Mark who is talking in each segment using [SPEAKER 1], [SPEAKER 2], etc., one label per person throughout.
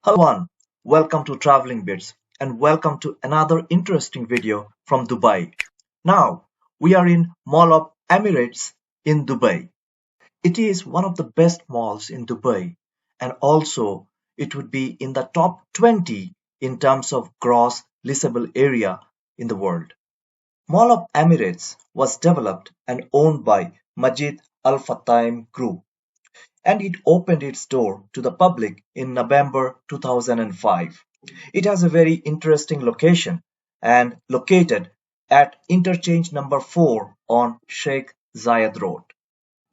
[SPEAKER 1] Hello everyone, welcome to Traveling Bits and welcome to another interesting video from Dubai. Now, we are in Mall of Emirates in Dubai. It is one of the best malls in Dubai and also it would be in the top 20 in terms of gross leasable area in the world. Mall of Emirates was developed and owned by Majid Al Futtaim Group and it opened its door to the public in November 2005. It has a very interesting location and located at interchange number 4 on Sheikh Zayed Road.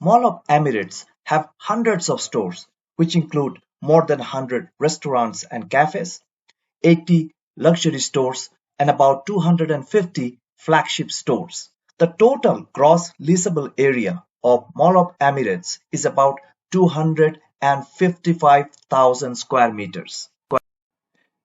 [SPEAKER 1] Mall of Emirates have hundreds of stores which include more than 100 restaurants and cafes, 80 luxury stores and about 250 flagship stores. The total gross leasable area of Mall of Emirates is about 255,000 square meters.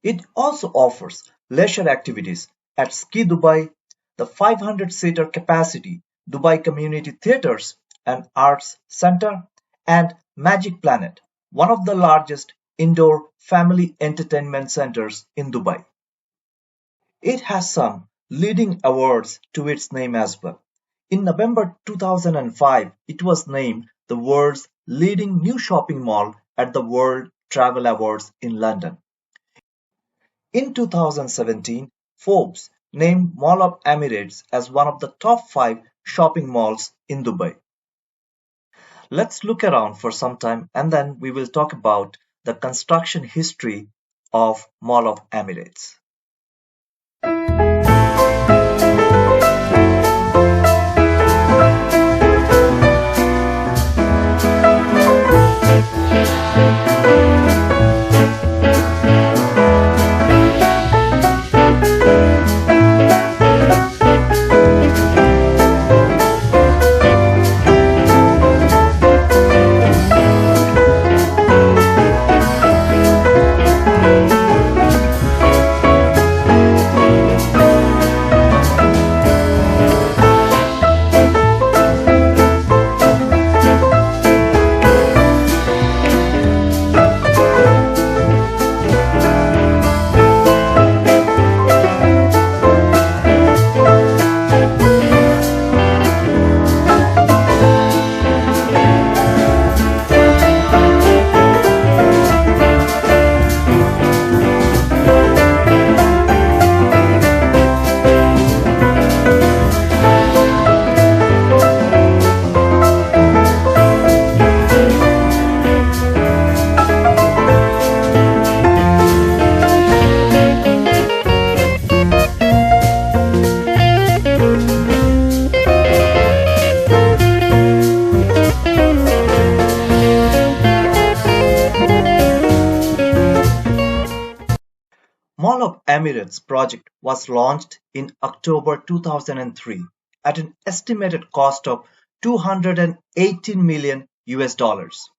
[SPEAKER 1] It also offers leisure activities at Ski Dubai, the 500-seater capacity Dubai Community Theatres and Arts Centre, and Magic Planet, one of the largest indoor family entertainment centers in Dubai. It has some leading awards to its name as well. In November 2005, it was named the world's leading new shopping mall at the World Travel Awards in London. In 2017, Forbes named Mall of Emirates as one of the top 5 shopping malls in Dubai. Let's look around for some time and then we will talk about the construction history of Mall of Emirates. Mall of Emirates project was launched in October 2003 at an estimated cost of 218 million US dollars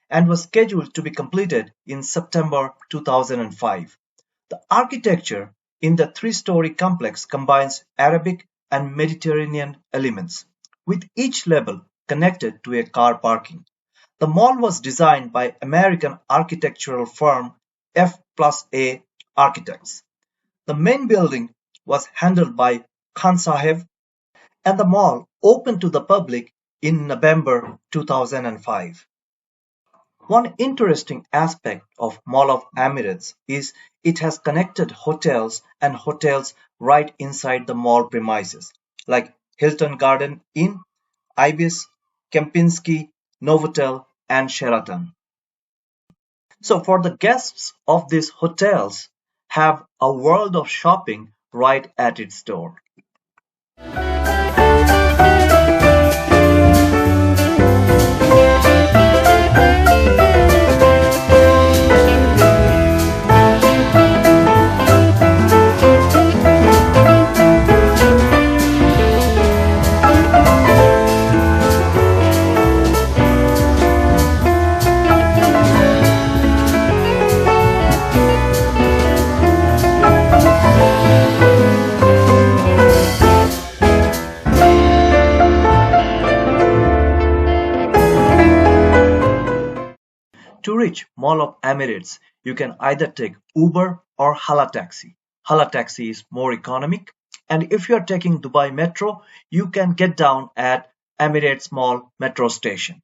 [SPEAKER 1] and was scheduled to be completed in September 2005. The architecture in the three-story complex combines Arabic and Mediterranean elements, with each level connected to a car parking. The mall was designed by American architectural firm F+A Architects. The main building was handled by Khan Saheb and the mall opened to the public in November 2005. One interesting aspect of Mall of Emirates is it has connected hotels and hotels right inside the mall premises, like Hilton Garden Inn, Ibis, Kempinski, Novotel, and Sheraton. So for the guests of these hotels, have a world of shopping right at its door. To reach Mall of Emirates, You can either take Uber or Hala Taxi. Hala Taxi is more economic, and if you are taking Dubai Metro, you can get down at Emirates Mall metro station.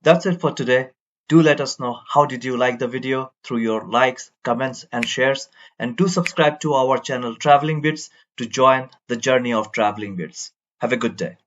[SPEAKER 1] That's it for today. Do let us know how did you like the video through your likes, comments and shares, and do subscribe to our channel Traveling Bits to join the journey of Traveling Bits. Have a good day.